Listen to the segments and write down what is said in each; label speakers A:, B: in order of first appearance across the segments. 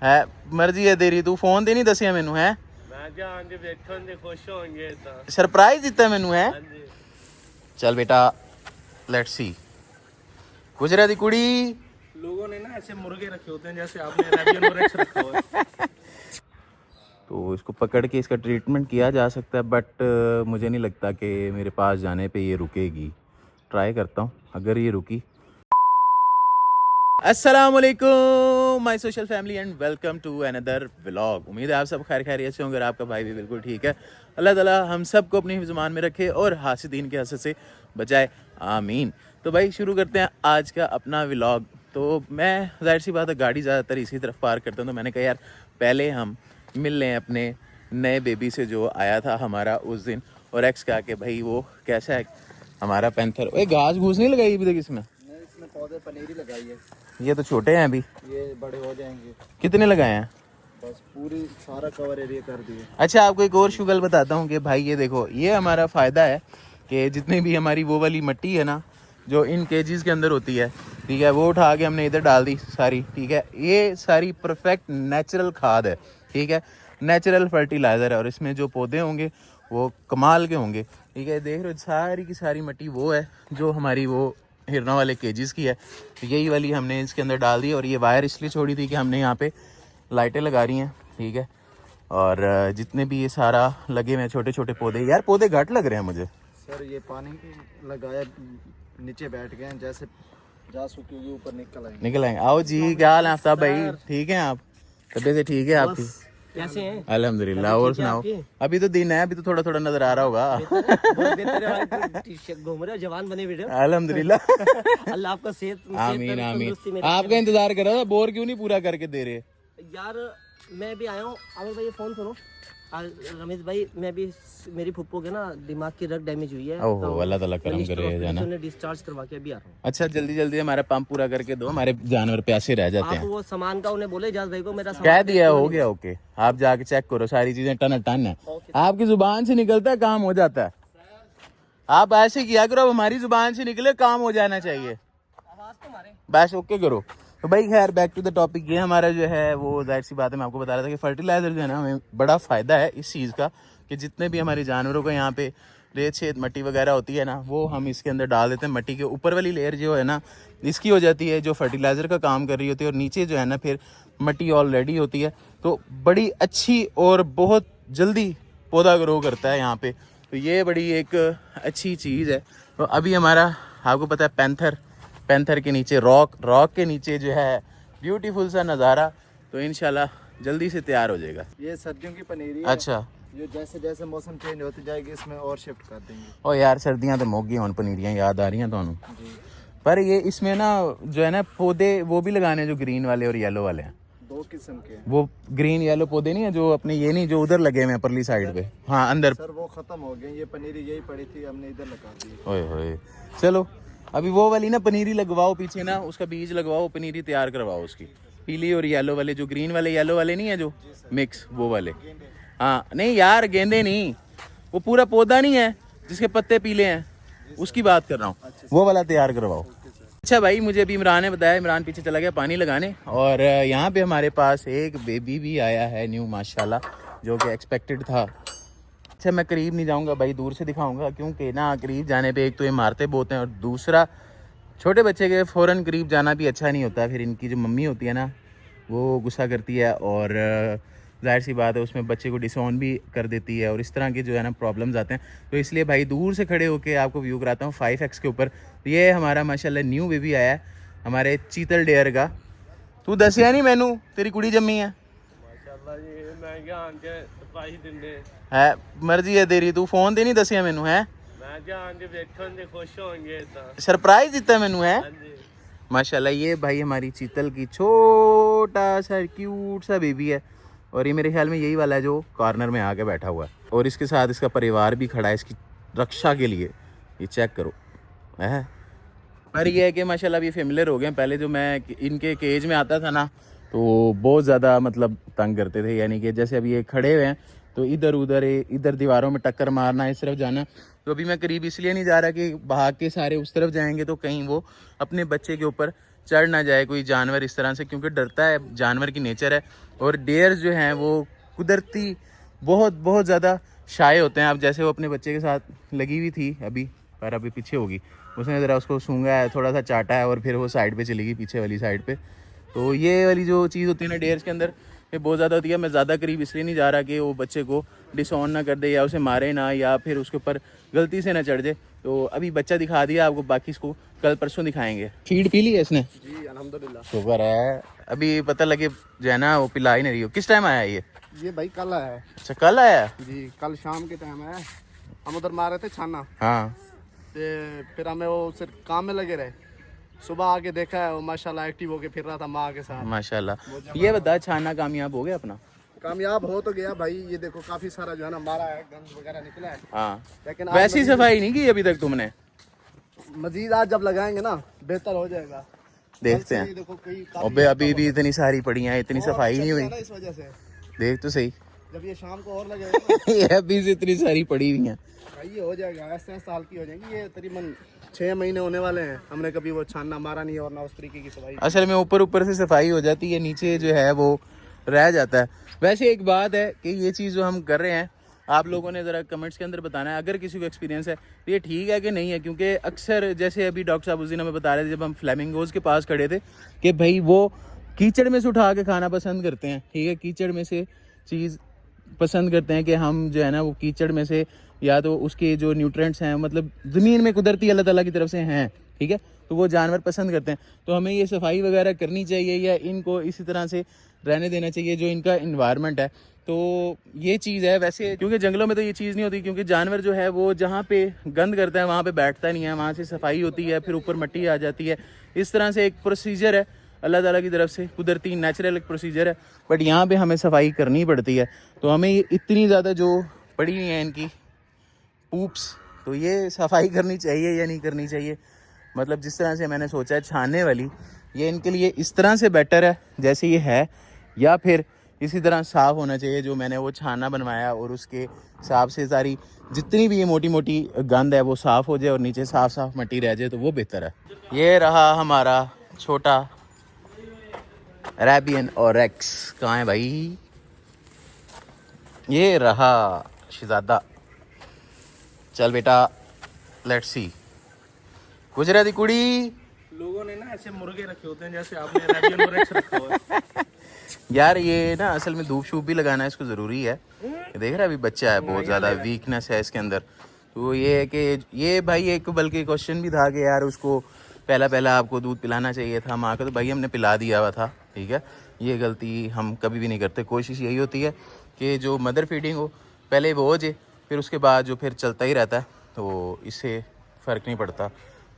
A: है मर्जी है तेरी, तू फोन ते नहीं दसिया मैनू है।
B: मैं जान के बैठन दे खुश होंगे ता
A: सरप्राइज दिता मैनू है।
B: हां जी
A: चल बेटा लेट्स सी। गुजरा दी कुड़ी।
B: लोगों ने ना ऐसे मुर्गे रखे होते हैं जैसे आपने अरेबियन मुर्गा रखा हुआ है।
A: तो इसको पकड़ के इसका ट्रीटमेंट किया जा सकता है, बट मुझे नहीं लगता कि मेरे पास जाने पे ये रुकेगी। ट्राई करता हूँ अगर ये रुकी। अस्सलाम वालेकुम my social family and welcome to another vlog. उम्मीद है आप सब खैर खैरियत से होंगे और आपका भाई भी बिल्कुल ठीक है। अल्लाह ताला हम सब को अपनी हिफ्ज़-ए-मान में रखे और हासिदीन के हसद से बचाए, आमीन। तो भाई शुरू करते हैं आज का अपना व्लॉग। तो मैं जाहिर सी बात है गाड़ी ज़्यादातर इसी तरफ पार करता हूँ, तो मैंने कहा यार पहले हम मिल लें अपने नए बेबी से जो आया था हमारा उस दिन, और एक्स का कि भाई वो कैसा है हमारा पैंथर। ओए घास घूस नहीं लगाई अभी तक इसमें?
B: इसमें पौधे पनीरी लगाई है।
A: ये तो छोटे हैं अभी,
B: ये बड़े हो जाएंगे।
A: कितने लगाए हैं?
B: बस पूरी सारा कवर एरिया कर दिए।
A: अच्छा आपको एक और शुगल बताता हूँ कि भाई ये देखो, ये हमारा फ़ायदा है कि जितनी भी हमारी वो वाली मिट्टी है ना जो इन केजीज़ के अंदर होती है, ठीक है, वो उठा के हमने इधर डाल दी सारी, ठीक है। ये सारी परफेक्ट नेचुरल खाद है, ठीक है, नेचुरल फर्टिलाइज़र है, और इसमें जो पौधे होंगे वो कमाल के होंगे, ठीक है। देख रहे हो सारी की सारी मिट्टी वो है जो हमारी वो हिरना वाले केजीज़ की है, तो यही वाली हमने इसके अंदर डाल दी। और ये वायर इसलिए छोड़ी थी कि हमने यहाँ पे लाइटें लगा रही हैं, ठीक है। और जितने भी ये सारा लगे हुए हैं छोटे छोटे पौधे, यार पौधे घट लग रहे हैं मुझे।
B: सर ये पानी लगाया, नीचे बैठ गए हैं, जैसे जा सूखेगी ऊपर निकल आएंगे।
A: आओ जी, क्या हाल है आफ्ताब भाई? ठीक हैं आप? तबीयत से ठीक है आपकी?
B: कैसे हैं?
A: अल्हम्दुलिल्लाह। और सुनाओ? अभी तो दिन है, अभी तो थोड़ा थोड़ा नजर आ रहा होगा।
B: घूम रहे हो, जवान बने वीडियो।
A: अल्हम्दुलिल्लाह।
B: अल्लाह आपका सेहत
A: आमीन आमीन। आपका इंतजार कर रहा था, बोर क्यों नहीं पूरा करके दे रहे?
B: यार मैं भी आया हूँ। आमिर भाई फोन सुनो। रमेश भाई मैं भी, मेरी फुप्पो के ना दिमाग की रग डैमेज हुई है।
A: ओहो अल्लाह ताला करम करे जाना।
B: डिस्चार्ज करवा के अभी आ रहा हूँ।
A: अच्छा जल्दी जल्दी हमारा पंप पूरा करके दो, हमारे जानवर प्यासे रह जाते
B: आप
A: हैं।
B: वो सामान का उन्हें बोले इजाज भाई को, मेरा
A: कह दिया, हो गया, ओके। आप जाके चेक करो, सारी चीजें टन टन है। आपकी जुबान से निकलता है काम हो जाता है। आप ऐसे किया करो, अब हमारी जुबान से निकले काम हो जाना चाहिए।
B: आवाज तो मारे
A: बस ओके करो। तो भाई खैर बैक टू द टॉपिक, ये हमारा जो है वो जाहिर सी बात है, मैं आपको बता रहा था कि फर्टिलाइजर जो है ना हमें बड़ा फ़ायदा है इस चीज़ का कि जितने भी हमारे जानवरों को यहाँ पे रेत छेद मट्टी वगैरह होती है ना, वो हम इसके अंदर डाल देते हैं। मट्टी के ऊपर वाली लेयर जो है ना इसकी हो जाती है जो फर्टिलाइज़र का काम कर रही होती है, और नीचे जो है ना फिर मट्टी ऑलरेडी होती है, तो बड़ी अच्छी और बहुत जल्दी पौधा ग्रो करता है यहाँ पे। तो ये बड़ी एक अच्छी चीज़ है। तो अभी हमारा आपको पता है पैंथर के नीचे रॉक के नीचे जो है ब्यूटीफुल सा नज़ारा, तो इंशाल्लाह जल्दी से तैयार हो जाएगा।
B: ये सर्दियों की पनीरी है।
A: अच्छा
B: ये जैसे जैसे मौसम चेंज होती जाएगी इसमें और शिफ्ट कर देंगे।
A: ओ यार सर्दियाँ तो मुक गई हुण, पनीरियाँ याद आ रही हैं ਤੁਹਾਨੂੰ? पर ये इसमें ना जो है ना पौधे वो भी लगाने हैं जो ग्रीन वाले और येलो वाले हैं।
B: दो किस्म के हैं।
A: वो ग्रीन येलो पौधे नहीं है जो अपने, ये नहीं जो उधर लगे हुए हैं परली साइड पे, हाँ अंदर।
B: सर वो खत्म हो गए, ये पनीरी यही पड़ी थी, हमने इधर लगा दी।
A: ओए होए चलो अभी वो वाली ना पनीरी लगवाओ पीछे ना, उसका बीज लगवाओ, पनीरी तैयार करवाओ उसकी। पीली और येलो वाले, जो ग्रीन वाले येलो वाले नहीं है जो मिक्स, वो वाले। हाँ नहीं यार गेंदे नहीं, वो पूरा पौधा नहीं है जिसके पत्ते पीले हैं, उसकी बात कर रहा हूँ, वो वाला तैयार करवाओ। अच्छा भाई मुझे अभी इमरान ने बताया, इमरान पीछे चला गया पानी लगाने, और यहाँ पे हमारे पास एक बेबी भी आया है न्यू माशाल्लाह, जो कि एक्सपेक्टेड था। अच्छा मैं करीब नहीं जाऊंगा भाई, दूर से दिखाऊंगा, क्योंकि ना करीब जाने पे एक तो इमारतें बहुत हैं, और दूसरा छोटे बच्चे के फ़ौरन करीब जाना भी अच्छा नहीं होता। फिर इनकी जो मम्मी होती है ना वो गुस्सा करती है, और जाहिर सी बात है उसमें बच्चे को डिसऑन भी कर देती है, और इस तरह के जो है ना प्रॉब्लम्स आते हैं। तो इसलिए भाई दूर से खड़े होकर आपको व्यू कराता हूँ 5X के ऊपर। ये हमारा माशाल्लाह न्यू बेबी आया है हमारे चीतल डेयर का। तू दसिया नहीं मैनू तेरी कुड़ी जम्मी है? है मर्जी है तेरी, तू फोन ते नहीं दसिया मैनू है?
B: मैं जान के बैठन दे खुश होंगे ता
A: सरप्राइज दिता मैनू है।
B: हां जी
A: माशाल्लाह। ये भाई हमारी चीतल की छोटा सा क्यूट सा बेबी है, और ये मेरे ख्याल में यही वाला है जो कॉर्नर में आके बैठा हुआ है, और इसके साथ इसका परिवार भी खड़ा है इसकी रक्षा के लिए। ये चेक करो है। पर ये है कि माशाल्लाह अभी फेमिलियर हो गए। पहले जो मैं इनके केज में आता था ना तो बहुत ज़्यादा मतलब तंग करते थे, यानी कि जैसे अभी ये खड़े हुए हैं तो इधर दीवारों में टक्कर मारना, इस तरफ जाना। तो अभी मैं करीब इसलिए नहीं जा रहा कि भाग के सारे उस तरफ जाएंगे तो कहीं वो अपने बच्चे के ऊपर चढ़ ना जाए कोई जानवर इस तरह से, क्योंकि डरता है, जानवर की नेचर है। और डेयर्स जो हैं वो कुदरती बहुत बहुत ज़्यादा शाये होते हैं। अब जैसे वो अपने बच्चे के साथ लगी हुई थी अभी, पर अभी पीछे होगी, उसने ज़रा उसको सूंघा है, थोड़ा सा चाटा है और फिर वो साइड पे चली गई, पीछे वाली साइड पे। तो ये वाली जो चीज़ होती है ना डेयर्स के अंदर, ये बहुत ज़्यादा होती है। मैं ज़्यादा करीब इसलिए नहीं जा रहा कि वो बच्चे को डिसऑन ना कर दे या उसे मारे ना, या फिर उसके ऊपर गलती से ना चढ़ जाए। तो अभी बच्चा दिखा दिया आपको, बाकी इसको कल परसों दिखाएंगे। फीड पी ली है इसने?
C: जी अल्हम्दुलिल्लाह।
A: शुक्र है, अभी पता लगे जो है ना वो पिला ही नहीं रही हो। किस टाइम आया ये
C: भाई कल आया है।
A: अच्छा कल आया
C: जी, कल शाम के टाइम है। हम उधर मार रहे थे छाना,
A: हाँ।
C: फिर हमें वो सिर्फ काम में लगे रहे। सुबह आके देखा है वो माशाल्लाह एक्टिव होके फिर रहा था माँ के साथ।
A: माशाल्लाह। ये बता, छाना कामयाब हो गया अपना?
C: कामयाब हो तो गया भाई, ये देखो काफी सारा जो है ना मारा है, गंद वगैरह निकला है।
A: हाँ,
C: लेकिन
A: वैसी सफाई नहीं की अभी तक तुमने?
C: मजीद आज जब लगाएंगे ना बेहतर हो जाएगा।
A: देखते
C: ये
A: हैं।
C: देखो कई
A: अबे अभी भी इतनी सारी पड़ी हैं, इतनी सफाई नहीं हुई।
C: इस वजह से
A: देख तो सही।
C: जब ये शाम को और लगेगा ना,
A: ये अभी से इतनी सारी पड़ी हुई हैं।
C: भाई ये हो जाएगा, ऐसे साल की हो जाएंगी। ये तकरीबन 6 महीने होने वाले हैं, हमने कभी वो छानना मारा नहीं और ना उस तरीके की सफाई।
A: असल में ऊपर ऊपर से सफाई हो जाती है, नीचे जो है वो रह जाता है। वैसे एक बात है कि ये चीज़ जो हम कर रहे हैं, आप लोगों ने ज़रा कमेंट्स के अंदर बताना है अगर किसी को एक्सपीरियंस है तो ये ठीक है कि नहीं है। क्योंकि अक्सर जैसे अभी डॉक्टर साहब उस दिन हमें बता रहे थे जब हम फ्लेमिंगोज़ के पास खड़े थे कि भाई वो कीचड़ में से उठा के खाना पसंद करते हैं। ठीक है, कीचड़ में से चीज़ पसंद करते हैं कि हम जो है ना वो कीचड़ में से, या तो उसके जो न्यूट्रिएंट्स हैं मतलब ज़मीन में कुदरती अल्लाह ताला की तरफ से हैं, ठीक है, तो वो जानवर पसंद करते हैं। तो हमें ये सफाई वगैरह करनी चाहिए या इनको इसी तरह से रहने देना चाहिए जो इनका इन्वायरमेंट है। तो ये चीज़ है वैसे, क्योंकि जंगलों में तो ये चीज़ नहीं होती, क्योंकि जानवर जो है वो जहाँ पे गंद करता है वहाँ पे बैठता नहीं है, वहाँ से सफाई होती है, फिर ऊपर मिट्टी आ जाती है। इस तरह से एक प्रोसीजर है अल्लाह ताला की तरफ से, कुदरती नेचुरल एक प्रोसीजर है। बट यहाँ पे हमें सफाई करनी पड़ती है। तो हमें ये इतनी ज़्यादा जो पड़ी हुई हैं इनकी पूप्स, तो ये सफाई करनी चाहिए या नहीं करनी चाहिए। मतलब जिस तरह से मैंने सोचा है छानने वाली, ये इनके लिए इस तरह से बेटर है जैसे ये है, या फिर इसी तरह साफ़ होना चाहिए जो मैंने वो छाना बनवाया, और उसके हिसाब से सारी जितनी भी ये मोटी मोटी गंद है वो साफ़ हो जाए और नीचे साफ़ साफ़ मिट्टी रह जाए, तो वो बेहतर है। ये रहा हमारा छोटा अरेबियन ऑरेक्स। कहाँ है भाई? ये रहा शहजादा। चल बेटा, लेट्स सी। गुजराती कुड़ी।
D: लोगों ने ना ऐसे मुर्गे रखे होते हैं जैसे आपने अरेबियन ऑरेक्स रखा हुआ है।
A: यार ये ना असल में धूप शूप भी लगाना इसको ज़रूरी है। ये देख रहा है अभी बच्चा है, बहुत ज़्यादा वीकनेस है इसके अंदर। तो ये है कि ये भाई एक बल्कि क्वेश्चन भी था कि यार उसको पहला आपको दूध पिलाना चाहिए था माँ का, तो भाई हमने पिला दिया हुआ था। ठीक है, ये गलती हम कभी भी नहीं करते। कोशिश यही होती है कि जो मदर फीडिंग हो पहले वो हो जाए, फिर उसके बाद जो फिर चलता ही रहता है, तो इससे फ़र्क नहीं पड़ता।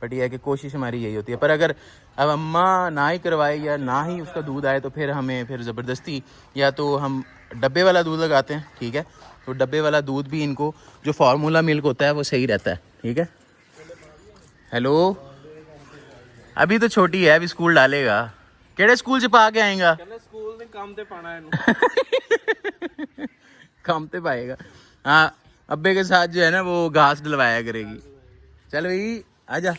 A: बट ये है कि कोशिश हमारी यही होती है। पर अगर अब अम्मा ना ही करवाए या ना ही उसका दूध आए, तो फिर हमें फिर ज़बरदस्ती या तो हम डब्बे वाला दूध लगाते हैं। ठीक है, तो डब्बे वाला दूध भी इनको जो फार्मूला मिल्क होता है वो सही रहता है। ठीक है। हेलो, अभी तो छोटी है, अभी स्कूल डालेगा। केड़े स्कूल च पा के आएगा?
D: स्कूल ने काम ते पाना है
A: काम ते पाएगा। हाँ, अब्बे के साथ जो है ना वो घास डलवाया करेगी। चल भाई आजा।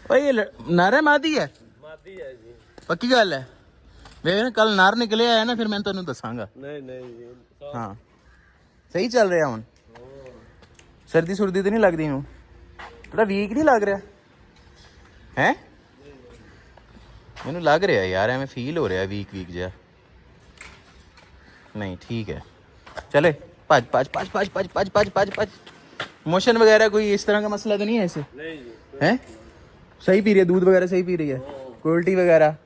A: ओए नर मादी है?
D: मादी है जी।
A: पक्की गल है? वे कल नर निकले आया ना, फिर मैं तेन दसांगा।
D: नहीं जी।
A: हाँ, सही चल रहा हूँ। सर्दी सुर्दी तो नहीं लगती हूँ? थोड़ा वीक नहीं लग रहा है? मैनू लग रहा यार, एवं फील हो रहा वीक जहा। नहीं ठीक है, चले भज भज भज भज भज भज भज भज भज। मोशन वगैरह कोई इस तरह का मसला तो नहीं है इसे?
D: नहीं जी।
A: हैं? सही पी रही है दूध वगैरह? सही पी रही है? कोई उल्टी वगैरह?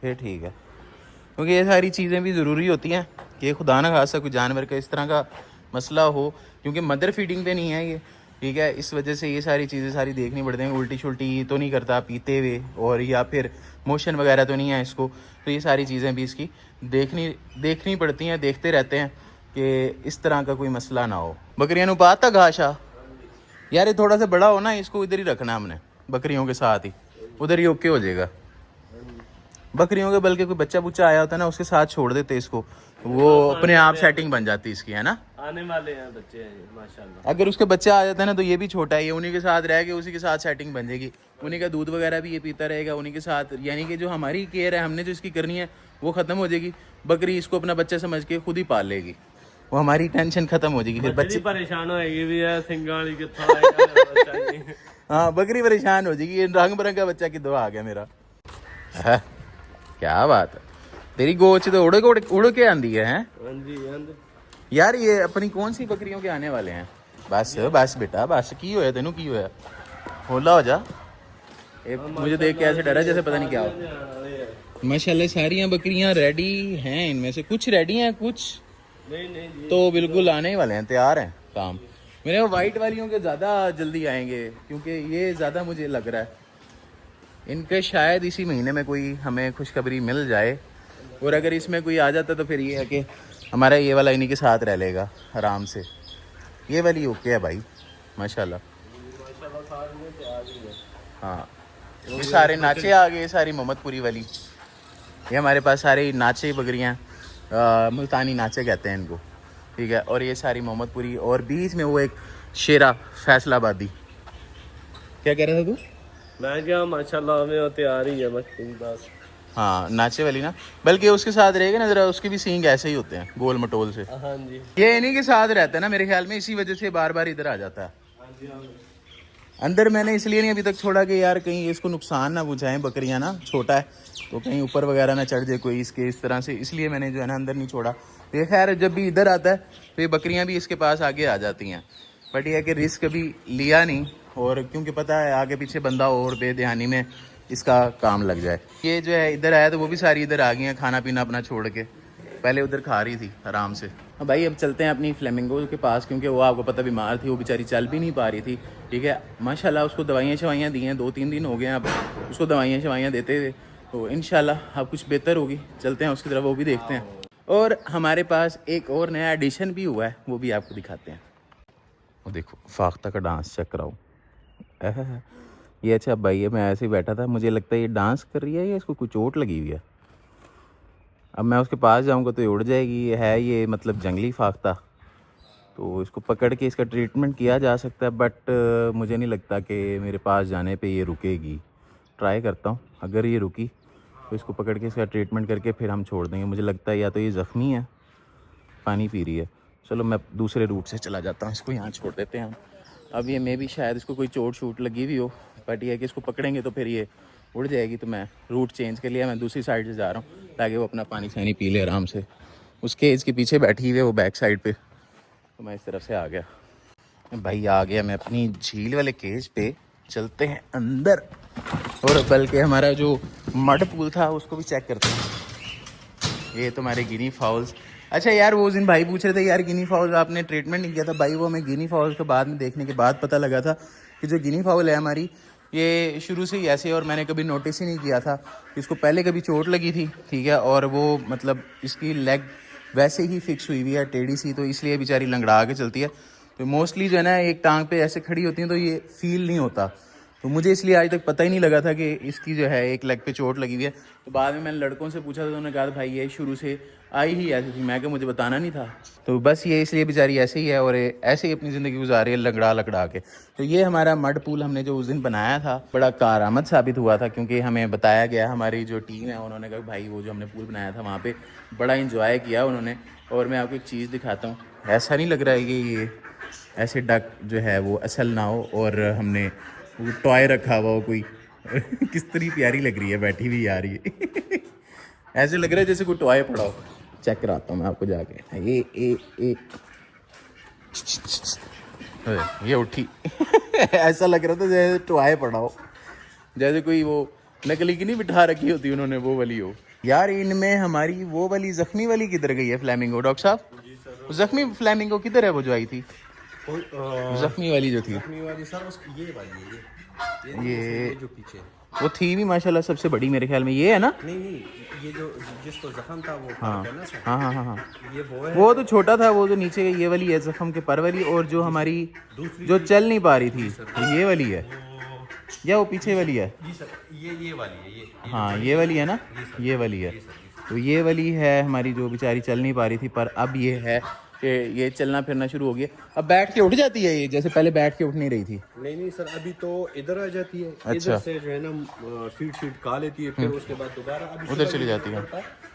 A: फिर ठीक है, क्योंकि ये सारी चीज़ें भी ज़रूरी होती हैं कि खुदा ना खासा कोई जानवर का इस तरह का मसला हो, क्योंकि मदर फीडिंग पे नहीं है ये। ठीक है, इस वजह से ये सारी चीज़ें सारी देखनी पड़ती हैं। उल्टी शुल्टी तो नहीं करता पीते हुए, और या फिर मोशन वगैरह तो नहीं है इसको। तो ये सारी चीज़ें भी इसकी देखनी पड़ती हैं, देखते रहते हैं कि इस तरह का कोई मसला ना हो। बकरियां नु पाता घाशा यार, ये थोड़ा सा बड़ा हो ना, इसको इधर ही रखना हमने बकरियों के साथ ही, उधर ही ओके हो जाएगा। बकरियों के बल्कि कोई बच्चा बुच्चा आया होता है ना, उसके साथ छोड़ देते इसको, वो अपने आप सेटिंग बन जाती है इसकी, है ना।
D: आने वाले हैं बच्चे हैं माशाल्लाह।
A: अगर उसके बच्चे आ जाते हैं ना तो ये भी छोटा है, ये उन्हीं के साथ रह के उसी के साथ सेटिंग बन जाएगी, उन्हीं का दूध वगैरह भी ये पीता रहेगा उन्हीं के साथ, यानी कि जो हमारी केयर है हमने जो इसकी करनी है वो ख़त्म हो जाएगी। बकरी इसको अपना बच्चा समझ के खुद ही पाल लेगी, वो हमारी टेंशन खत्म हो जाएगी। फिर बच्चे
D: परेशान होएगी भी है, सिंगाली के थोड़ा
A: हाँ बकरी परेशान हो जाएगी, ये रंग बिरंगा बच्चा किधर आ गया मेरा। है क्या बात है, तेरी गोच तो उड़ के आंदी है, हैं?
D: हाँ जी।
A: यार ये अपनी कौन सी बकरियों के आने वाले हैं? बस बस बेटा बस, की होया तेनू, की होया, होला हो जा। मुझे देख के ऐसे डरा जैसे पता नहीं क्या हो। माशाल्लाह सारियां बकरियां रेडी हैं, इनमें से कुछ रेडी हैं, कुछ
D: नहीं
A: तो बिल्कुल आने ही वाले हैं, तैयार हैं काम। मेरे वाइट वालियों के ज़्यादा जल्दी आएंगे क्योंकि ये ज़्यादा मुझे लग रहा है इनके शायद इसी महीने में कोई हमें खुशखबरी मिल जाए, और अगर इसमें कोई आ जाता तो फिर ये है कि हमारा ये वाला इन्हीं के साथ रह लेगा आराम से। ये वाली ओके है भाई माशाल्लाह। हाँ ये सारे नाचे आ गए, सारी मोहम्मदपुरी वाली, ये हमारे पास सारे नाचे बकरियाँ, मुल्तानी नाचे कहते हैं इनको, ठीक है। और ये सारी मोहम्मदपुरी, और बीच में वो एक शेरा फैसलाबादी। क्या कह रहा था तू?
D: मैं क्या माशाल्लाह हमें तैयार ही है बस।
A: हाँ नाचे वाली ना, बल्कि उसके साथ रहेगा ना जरा, उसके भी सींग ऐसे ही होते हैं गोल मटोल से।
D: हाँ जी।
A: ये इन्हीं के साथ रहता है ना मेरे ख्याल में, इसी वजह से बार बार इधर आ जाता है।
D: हाँ जी।
A: अंदर मैंने इसलिए नहीं अभी तक छोड़ा कि यार कहीं इसको नुकसान ना पहुँचाएं, बकरियां ना छोटा है तो कहीं ऊपर वगैरह ना चढ़ जाए कोई इसके, इस तरह से, इसलिए मैंने जो है ना अंदर नहीं छोड़ा। तो ये खैर जब भी इधर आता है तो ये बकरियां भी इसके पास आगे आ जाती हैं, बट यह है कि रिस्क अभी लिया नहीं, और क्योंकि पता है आगे पीछे बंदा और बेध्यानी में इसका काम लग जाए। ये जो है इधर आया तो वो भी सारी इधर आ गई हैं खाना पीना अपना छोड़ के, पहले उधर खा रही थी आराम से। हाँ भाई अब चलते हैं अपनी फ्लेमिंगो के पास, क्योंकि वो आपको पता बीमार थी, वो बेचारी चल भी नहीं पा रही थी, ठीक है। माशाल्लाह उसको दवाइयाँ शवाइयाँ दी हैं, 2-3 दिन हो गए हैं अब उसको दवाइयाँ शवाइयाँ देते हुए, तो इंशाल्लाह अब कुछ बेहतर होगी। चलते हैं उसकी तरफ, वो भी देखते हैं। और हमारे पास एक और नया एडिशन भी हुआ है, वो भी आपको दिखाते हैं। वो देखो फाख्ता का डांस चेक कराओ। ये अच्छा भाई है, मैं ऐसे ही बैठा था, मुझे लगता है ये डांस कर रही है या इसको कुछ चोट लगी हुई है। अब मैं उसके पास जाऊंगा तो ये उड़ जाएगी। ये है ये मतलब जंगली फाख्ता, तो इसको पकड़ के इसका ट्रीटमेंट किया जा सकता है, बट मुझे नहीं लगता कि मेरे पास जाने पे ये रुकेगी। ट्राई करता हूँ, अगर ये रुकी तो इसको पकड़ के इसका ट्रीटमेंट करके फिर हम छोड़ देंगे। मुझे लगता है या तो ये ज़ख्मी है, पानी पी रही है। चलो मैं दूसरे रूट से चला जाता हूँ, इसको यहाँ छोड़ देते हैं हम। अब ये मे भी शायद इसको कोई चोट शूट लगी हुई हो, बट ये है कि इसको पकड़ेंगे तो फिर ये उड़ जाएगी। तो मैं रूट चेंज कर लिया, मैं दूसरी साइड से जा रहा हूँ ताकि वो अपना पानी शानी पी ले आराम से। उस केज के पीछे बैठी हुई है वो बैक साइड पे, तो मैं इस तरफ से आ गया। भाई आ गया मैं अपनी झील वाले केज पे, चलते हैं अंदर, और बल्कि हमारा जो मड पूल था उसको भी चेक करते हैं। ये तुम्हारे गिनी फाउल्स। अच्छा यार वो उस दिन भाई पूछ रहे थे यार गिनी फाउल्स आपने ट्रीटमेंट नहीं किया था। भाई वो हमें गिनी फाउल्स के बाद में देखने के बाद पता लगा था कि जो गिनी फाउल है हमारी, ये शुरू से ही ऐसे, और मैंने कभी नोटिस ही नहीं किया था। इसको पहले कभी चोट लगी थी, ठीक है, और वो मतलब इसकी लेग वैसे ही फिक्स हुई हुई है टेढ़ी सी, तो इसलिए बेचारी लंगड़ा के चलती है। तो मोस्टली जो है ना एक टांग पे ऐसे खड़ी होती हैं तो ये फील नहीं होता, तो मुझे इसलिए आज तक पता ही नहीं लगा था कि इसकी जो है एक लेग पे चोट लगी हुई है। तो बाद में मैंने लड़कों से पूछा तो उन्होंने कहा भाई ये शुरू से आई ही ऐसी थी, मैं क्या मुझे बताना नहीं था। तो बस ये इसलिए बेचारी ऐसे ही है और ऐसे ही अपनी ज़िंदगी गुजार रही है लकड़ा के। तो ये हमारा मड पूल हमने जो उस दिन बनाया था बड़ा कारआमद साबित हुआ था, क्योंकि हमें बताया गया, हमारी जो टीम है उन्होंने कहा भाई वो जो हमने पूल बनाया था वहाँ पर बड़ा इंजॉय किया उन्होंने। और मैं आपको एक चीज़ दिखाता हूँ, ऐसा नहीं लग रहा है कि ये ऐसे डक जो है वो असल ना हो और हमने वो टॉय रखा हुआ हो कोई किस तरह प्यारी लग रही है बैठी हुई यार ये ऐसे लग रहा है जैसे कोई टॉय पड़ा हो। चेक कराता हूँ मैं आपको जाके। ये उठी ऐसा लग रहा था जैसे टॉय पड़ा हो, जैसे कोई वो नकली की नहीं बिठा रखी होती उन्होंने, वो वाली हो यार। इनमें हमारी वो वाली जख्मी वाली किधर गई है फ्लैमिंगो? डॉक्टर साहब जख्मी फ्लैमिंगो किधर है? वो जो आई थी जख्मी वाली जो थी, ये जो पीछे वो थी भी माशाल्लाह सबसे बड़ी मेरे ख्याल में ये है ना।
C: नहीं ये जो जिसको जख्म था वो
A: हाँ
C: है ना सर।
A: हाँ
C: ये वो है,
A: वो तो छोटा था, वो जो नीचे ये वाली है जख्म के पर वाली, और जो हमारी जो चल नहीं पा रही थी ये वाली है। या वो पीछे वाली है?
E: जी सर, ये वाली है, ये
A: हाँ ये वाली है ना, ये वाली है। तो ये वाली है हमारी जो बेचारी चल नहीं पा रही थी, पर अब ये है कि ये चलना फिरना शुरू हो गया। अब बैठ के उठ जाती है ये, जैसे पहले बैठ के उठ नहीं रही थी।
E: नहीं सर, अभी तो इधर आ जाती है।
A: अच्छा।
E: इधर से जो है ना फीड खा लेती है, फिर उसके बाद दोबारा अभी
A: उधर
E: सुबह
A: चली
E: भी
A: जाती है।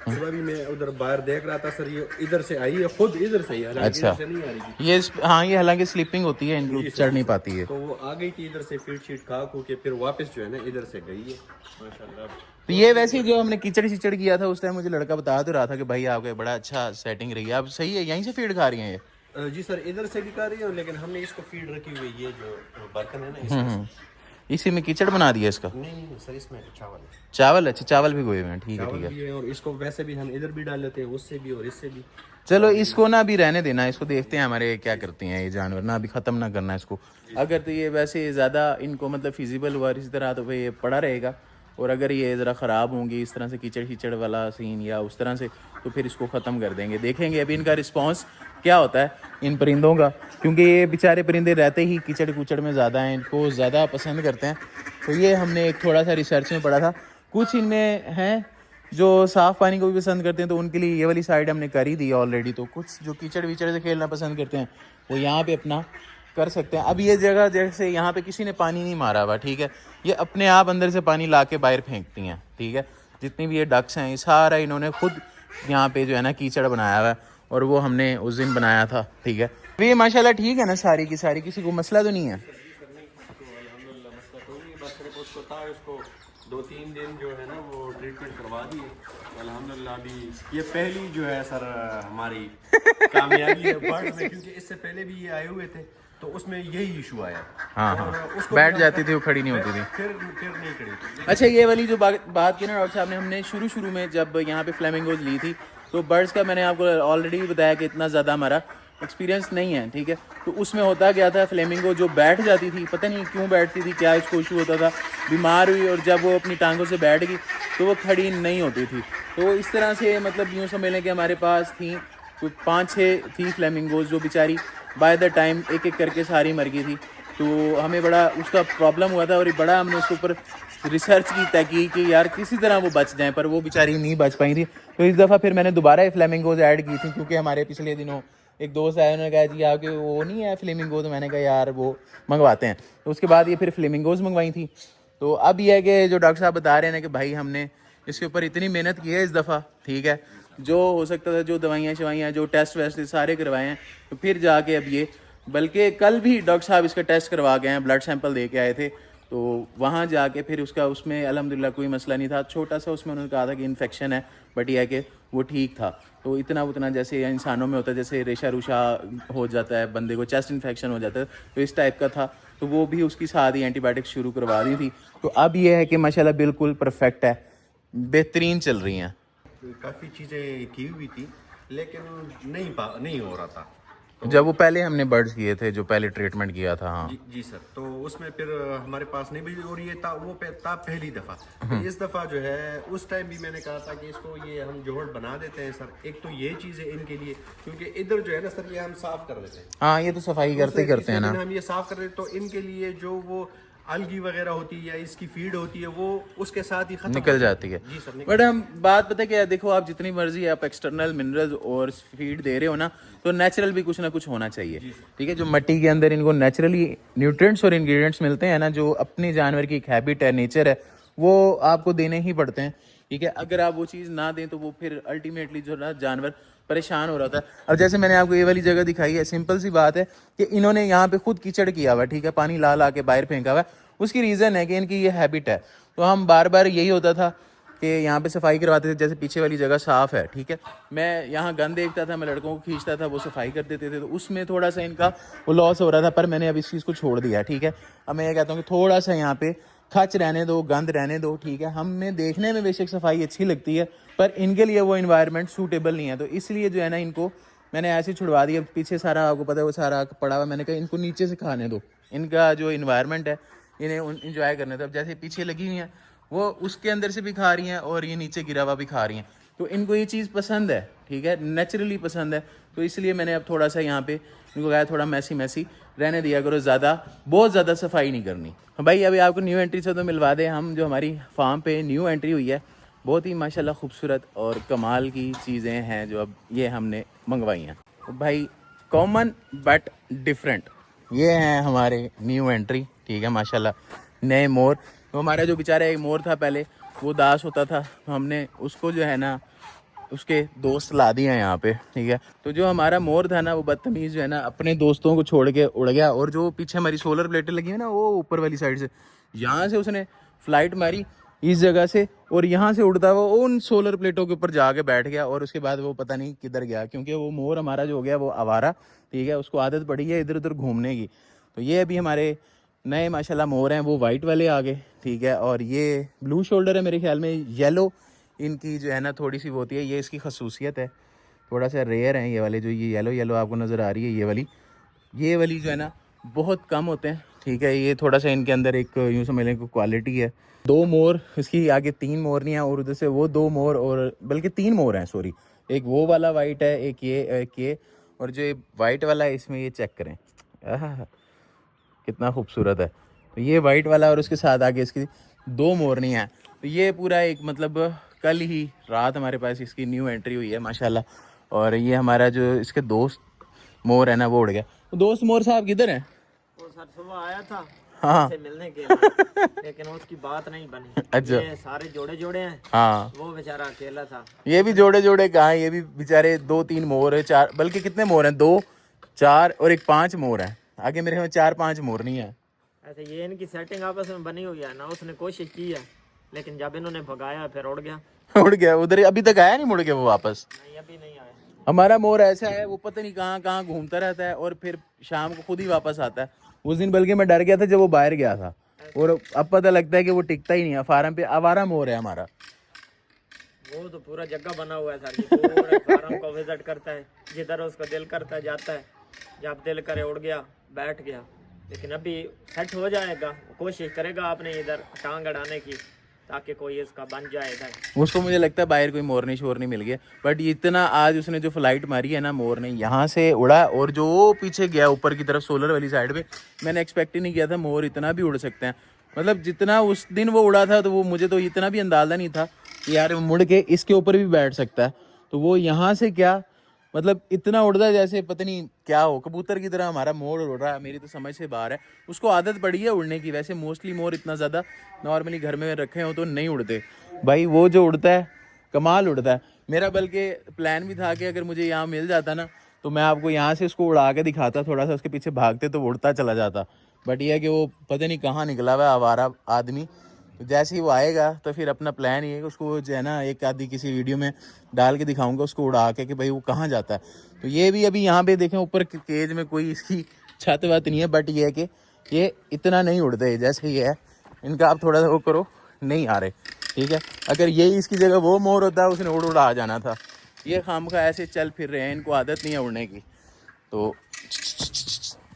E: सुबह भी मैं उधर बाहर देख रहा था सर, ये इधर से आई है, खुद इधर से ही, हालांकि
A: अच्छा।
E: इधर से नहीं आ रही थी।
A: ये हाँ, ये हालांकि स्लीपिंग होती है, इनको चढ़ नहीं पाती है।
E: तो वो आ गई थी इधर से फीड खा के, फिर वापस जो है ना इधर से गई है माशाल्लाह।
A: तो ये वैसे ही जो हमने कीचड़ शिचड़ किया था उस टाइम, मुझे लड़का बता तो रहा था कि भाई आपके बड़ा अच्छा सेटिंग रही है। अब सही है, यहीं से फीड खा रही हैं ये?
E: जी सर, इधर से भी खा रही है, लेकिन हमने इसको फीड रखी हुई है, ये जो बर्तन है ना इसमें।
A: इसी में कीचड़ बना दिया इसका?
E: नहीं सर, इसमें चावल है।
A: चावल? अच्छा, चावल भी गोए में, ठीक है
E: चावल
A: ठीक है।
E: भी है, और इसको वैसे भी हम इधर भी डाल लेते हैं, उससे भी और इससे भी।
A: चलो इसको ना अभी रहने देना, इसको देखते हैं हमारे क्या करते हैं ये जानवर ना, अभी ख़त्म ना करना इसको। अगर तो ये वैसे ज़्यादा इनको मतलब फिजिबल हुआ इसी तरह, तो भाई ये पड़ा रहेगा। और अगर ये ज़रा ख़राब होंगी इस तरह से कीचड़ कीचड़ वाला सीन या उस तरह से, तो फिर इसको ख़त्म कर देंगे। देखेंगे अभी इनका रिस्पॉन्स क्या होता है इन परिंदों का, क्योंकि ये बेचारे परिंदे रहते ही कीचड़ कूचड़ में ज़्यादा हैं, इनको ज़्यादा पसंद करते हैं। तो ये हमने एक थोड़ा सा रिसर्च में पढ़ा था, कुछ इनमें हैं जो साफ़ पानी को भी पसंद करते हैं, तो उनके लिए ये वाली साइड हमने कर ही दी है ऑलरेडी। तो कुछ जो कीचड़ वीचड़ से खेलना पसंद करते हैं वो यहाँ पे अपना कर सकते हैं। अब ये जगह जैसे यहाँ पे किसी ने पानी नहीं मारा हुआ, ठीक है, ये अपने आप अंदर से पानी ला के बाहर फेंकती हैं, ठीक है। जितनी भी ये डक्स हैं, ये सारा इन्होंने खुद यहाँ पे जो है ना कीचड़ बनाया हुआ है, और वो हमने उस दिन बनाया था, ठीक है। तो ये माशाल्लाह ठीक है ना, सारी की सारी, किसी को मसला तो नहीं है?
E: उसको था, उसको 2-3 दिन जो है ना वो ट्रीटमेंट करवा दी अल्हम्दुलिल्लाह। अभी ये पहली जो है सर हमारी कामयाबी है बर्ड में, क्योंकि इससे पहले भी ये आए हुए थे तो उसमें यही इशू आया।
A: हाँ
E: और
A: हाँ,
E: उसको
A: बैठ जाती थी, वो खड़ी नहीं होती थी।
E: फिर नहीं खड़ी थी।
A: अच्छा, ये वाली जो बात की ना डॉक्टर साहब ने, हमने शुरू में जब यहाँ पे फ्लेमिंगोज ली थी, तो बर्ड्स का मैंने आपको ऑलरेडी बताया कि इतना ज़्यादा हमारा एक्सपीरियंस नहीं है, ठीक है। तो उसमें होता क्या था, फ्लेमिंगो जो बैठ जाती थी, पता नहीं क्यों बैठती थी, क्या इसको इशू होता था, बीमार हुई और जब वो अपनी टांगों से बैठ गई तो वो खड़ी नहीं होती थी। तो इस तरह से मतलब यूँ समझ लें कि हमारे पास थी कुछ 5-6 थी फ्लेमिंगोज, जो बेचारी बाय द टाइम एक एक करके सारी मर गई थी। तो हमें बड़ा उसका प्रॉब्लम हुआ था, और बड़ा हमने उसके ऊपर रिसर्च की, तहकीक की, यार किसी तरह वो बच जाएं, पर वो बेचारी नहीं बच पाई थी। तो इस दफ़ा फिर मैंने दोबारा ये फ्लेमिंगोज ऐड की थी, क्योंकि हमारे पिछले दिनों एक दोस्त आया, उन्होंने कहा जी आपके वो नहीं है फ्लेमिंगो, तो मैंने कहा यार वो मंगवाते हैं। तो उसके बाद ये फिर फ्लेमिंगोज मंगवाई थी। तो अब ये है कि जो डॉक्टर साहब बता रहे हैं कि भाई हमने इसके ऊपर इतनी मेहनत की है इस दफ़ा, ठीक है, जो हो सकता था, जो दवाइयाँ शवाइयाँ, जो टेस्ट वेस्ट सारे करवाए हैं, तो फिर जाके अब ये, बल्कि कल भी डॉक्टर साहब इसका टेस्ट करवा गए हैं, ब्लड सैंपल दे के आए थे। तो वहाँ जाके फिर उसका उसमें अल्हम्दुलिल्लाह कोई मसला नहीं था, छोटा सा उसमें उन्होंने कहा था कि इन्फेक्शन है, बट यह है कि वो ठीक था। तो इतना उतना जैसे इंसानों में होता है, जैसे रेशा रूशा हो जाता है बंदे को, चेस्ट इन्फेक्शन हो जाता है, तो इस टाइप का था। तो वो भी उसकी साथ ही एंटीबायोटिक्स शुरू करवा दी थी। तो अब ये है कि माशाल्लाह बिल्कुल परफेक्ट है, बेहतरीन चल रही हैं।
E: काफ़ी चीज़ें की हुई थी, लेकिन नहीं हो रहा था।
A: जब वो पहले हमने बर्ड्स किए थे, जो पहले ट्रीटमेंट किया था, हाँ
E: जी सर, तो उसमें फिर हमारे पास नहीं भी, और ये था था पहली दफ़ा। तो इस दफ़ा जो है, उस टाइम भी मैंने कहा था कि इसको ये हम जोहड़ बना देते हैं सर। एक तो ये चीज़ है इनके लिए, क्योंकि इधर जो है ना सर, ये हम साफ़ कर देते हैं।
A: हाँ, ये तो सफाई करते हैं ना,
E: हम ये साफ़ कर देते, तो इनके लिए जो वो अलगी वगैरह होती है या इसकी फीड होती है, वो उसके साथ ही खत्म
A: निकल जाती है।
E: जी सर,
A: बट हम बात पता क्या है, देखो आप जितनी मर्जी आप एक्सटर्नल मिनरल्स और फीड दे रहे हो ना, तो नेचुरल भी कुछ ना कुछ होना चाहिए, ठीक है। जो मिट्टी के अंदर इनको नेचुरली न्यूट्रिएंट्स और इंग्रेडिएंट्स मिलते हैं ना, जो अपने जानवर की एक हैबिट है, नेचर है, वो आपको देने ही पड़ते हैं, ठीक है। अगर आप वो चीज़ ना दें तो वो फिर अल्टीमेटली जो ना जानवर परेशान हो रहा था। अब जैसे मैंने आपको ये वाली जगह दिखाई है, सिंपल सी बात है कि इन्होंने यहाँ पे खुद कीचड़ किया हुआ है, ठीक है, पानी ला ला के बाहर फेंका हुआ है। उसकी रीज़न है कि इनकी ये हैबिट है। तो हम बार बार यही होता था कि यहाँ पे सफाई करवाते थे, जैसे पीछे वाली जगह साफ़ है, ठीक है, मैं यहाँ गंद देखता था, मैं लड़कों को खींचता था, वो सफाई कर देते थे, तो उसमें थोड़ा सा इनका वो लॉस हो रहा था। पर मैंने अब इस चीज़ को छोड़ दिया, ठीक है। अब मैं ये कहता हूँ कि थोड़ा सा यहाँ पे खच रहने दो, गंद रहने दो, ठीक है। हमें देखने में बेशक सफाई अच्छी लगती है, पर इनके लिए वो इन्वायरमेंट सूटेबल नहीं है। तो इसलिए जो है ना, इनको मैंने ऐसे छुड़वा दिया। पीछे सारा आपको पता है वो सारा पड़ा हुआ, मैंने कहा इनको नीचे से खाने दो, इनका जो इन्वायरमेंट है इन्हें इंजॉय करने दो। अब जैसे पीछे लगी हुई हैं, वो उसके अंदर से भी खा रही हैं और ये नीचे गिरा हुआ भी खा रही हैं। तो इनको ये चीज़ पसंद है, ठीक है, नेचुरली पसंद है। तो इसलिए मैंने अब थोड़ा सा यहाँ पे इनको कहा थोड़ा मैसी रहने दिया करो, ज़्यादा बहुत ज़्यादा सफाई नहीं करनी। भाई अभी आपको न्यू एंट्री से तो मिलवा दें हम, जो हमारी फार्म पे न्यू एंट्री हुई है, बहुत ही माशाल्लाह खूबसूरत और कमाल की चीज़ें हैं जो अब ये हमने मंगवाई हैं। तो भाई कॉमन बट डिफरेंट, ये हैं हमारे न्यू एंट्री, ठीक है माशाल्लाह, नए मोर। तो हमारा जो बेचारा एक मोर था पहले, वो दास होता था, तो हमने उसको जो है ना उसके दोस्त ला दिए हैं यहाँ पे, ठीक है। तो जो हमारा मोर था ना, वो बदतमीज़ जो है ना अपने दोस्तों को छोड़ के उड़ गया, और जो पीछे हमारी सोलर प्लेटें लगी है ना, वो ऊपर वाली साइड से, यहाँ से उसने फ्लाइट मारी इस जगह से, और यहाँ से उड़ता हुआ उन सोलर प्लेटों के ऊपर जाके बैठ गया, और उसके बाद वो पता नहीं किधर गया, क्योंकि वो मोर हमारा जो हो गया वो आवारा, ठीक है, उसको आदत पड़ी है इधर उधर घूमने की। तो ये अभी हमारे नए माशाल्लाह मोर हैं, वो वाइट वाले आ गए, ठीक है, और ये ब्लू शोल्डर है मेरे ख्याल में, येलो इनकी जो है ना थोड़ी सी होती है, ये इसकी खसूसियत है, थोड़ा सा रेयर हैं ये वाले, जो ये येलो आपको नज़र आ रही है, ये वाली जो है ना बहुत कम होते हैं, ठीक है। ये थोड़ा सा इनके अंदर एक यूँ समझ लें क्वालिटी है। 2 मोर, इसकी आगे 3 मोरनियाँ, और उधर से वो 2 मोर, और बल्कि 3 मोर हैं, सॉरी, एक वो वाला वाइट है, एक ये, और जो ये वाइट वाला है इसमें ये चेक करें, आहा कितना खूबसूरत है। तो ये वाइट वाला, और उसके साथ आगे इसकी 2 मोरनियाँ हैं। तो ये पूरा एक मतलब कल ही रात हमारे पास इसकी न्यू एंट्री हुई है माशाल्लाह। और ये हमारा जो इसके दोस्त मोर है ना वो उड़ गया। तो दोस्त मोर साहब किधर हैं?
B: वो सर सुबह आया था
A: हाँ
B: से मिलने के लिए, लेकिन उसकी बात नहीं बनी।
A: अच्छा।
B: ये सारे जोड़े हैं,
A: हाँ,
B: वो बेचारा अकेला था।
A: ये भी जोड़े कहाँ, ये भी बेचारे 2-3 मोर है, 4, बल्कि कितने मोर हैं, 2, 4 और एक 5 मोर हैं। आगे मेरे में 4-5 मोर नहीं है।
B: ऐसे ये इनकी सेटिंग आपस में बनी हुई है ना, उसने कोशिश की है, लेकिन जब इन्होंने भगाया फिर उड़ गया।
A: उड़ गया उधर, अभी तक आया नहीं मुड़ के वो वापस।
B: नहीं अभी नहीं आया।
A: हमारा मोर ऐसा है, वो पता नहीं कहाँ घूमता रहता है, और फिर शाम को खुद ही वापस आता है। उस दिन बल्कि मैं डर गया था जब वो बाहर गया था, और अब पता लगता है कि वो टिकता ही नहीं है फार्म पे। आवारा मोर है हमारा।
B: वो तो पूरा जगह बना हुआ है सर, ये पूरे फार्म को विजिट करता है, जिधर उसका दिल करता है जाता है, जब दिल करे उड़ गया, बैठ गया। लेकिन अभी सेट हो जाएगा, कोशिश करेगा आपने इधर टांग अड़ाने की, ताकि कोई इसका बन जाए इधर।
A: उसको मुझे लगता है बाहर कोई मोरनी शोरनी मिल गया, बट इतना आज उसने जो फ्लाइट मारी है ना मोर ने, यहाँ से उड़ा, और जो पीछे गया ऊपर की तरफ सोलर वाली साइड पे, मैंने एक्सपेक्ट ही नहीं किया था मोर इतना भी उड़ सकते हैं। मतलब जितना उस दिन वो उड़ा था, तो वो मुझे तो इतना भी अंदाजा नहीं था कि यार मुड़ के इसके ऊपर भी बैठ सकता है। तो वो यहाँ से क्या मतलब इतना उड़ता है जैसे पता नहीं क्या हो, कबूतर की तरह हमारा मोर उड़ रहा है। मेरी तो समझ से बाहर है। उसको आदत पड़ी है उड़ने की। वैसे मोस्टली मोर इतना ज़्यादा नॉर्मली घर में रखे हो तो नहीं उड़ते भाई, वो जो उड़ता है कमाल उड़ता है। मेरा बल्कि प्लान भी था कि अगर मुझे यहाँ मिल जाता ना, तो मैं आपको यहाँ से उसको उड़ा के दिखाता, थोड़ा सा उसके पीछे भागते तो उड़ता चला जाता। बट यह है कि वो पता नहीं कहाँ निकला हुआ है आवारा आदमी। तो जैसे ही वो आएगा तो फिर अपना प्लान ये है कि उसको जो है ना एक आधी किसी वीडियो में डाल के दिखाऊंगा उसको उड़ा के कि भाई वो कहाँ जाता है। तो ये भी अभी यहाँ पे देखें ऊपर केज में कोई इसकी छत वत नहीं है, बट ये है कि ये इतना नहीं उड़ते जैसे ये है। इनका आप थोड़ा सा वो करो, नहीं आ रहे, ठीक है। अगर यही इसकी जगह वो मोर होता है उसने उड़ आ जाना था। ये खामखा ऐसे चल फिर रहे हैं, इनको आदत नहीं है उड़ने की। तो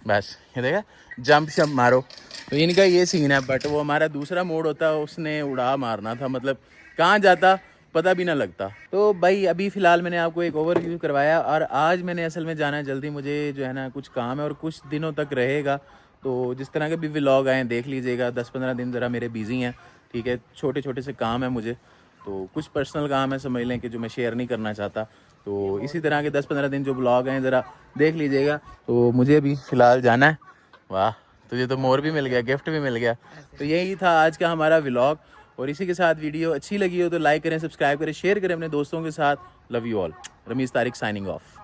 A: बस ये देखा जंप शम्प मारो, तो इनका ये सीन है। बट वो हमारा दूसरा मोड होता है, उसने उड़ा मारना था, मतलब कहाँ जाता पता भी ना लगता। तो भाई अभी फ़िलहाल मैंने आपको एक ओवरव्यू करवाया, और आज मैंने असल में जाना है जल्दी, मुझे जो है ना कुछ काम है और कुछ दिनों तक रहेगा। तो जिस तरह के भी व्लॉग आए देख लीजिएगा। 10-15 दिन ज़रा मेरे बिज़ी हैं, ठीक है। छोटे छोटे से काम है मुझे, तो कुछ पर्सनल काम है समझ लें कि जो मैं शेयर नहीं करना चाहता। तो इसी तरह के 10-15 दिन जो ब्लॉग हैं ज़रा देख लीजिएगा। तो मुझे अभी फ़िलहाल जाना है। वाह, तुझे तो मोर भी मिल गया, गिफ्ट भी मिल गया। तो यही था आज का हमारा व्लॉग, और इसी के साथ वीडियो अच्छी लगी हो तो लाइक करें, सब्सक्राइब करें, शेयर करें अपने दोस्तों के साथ। Love you all. Rameez Tariq signing of.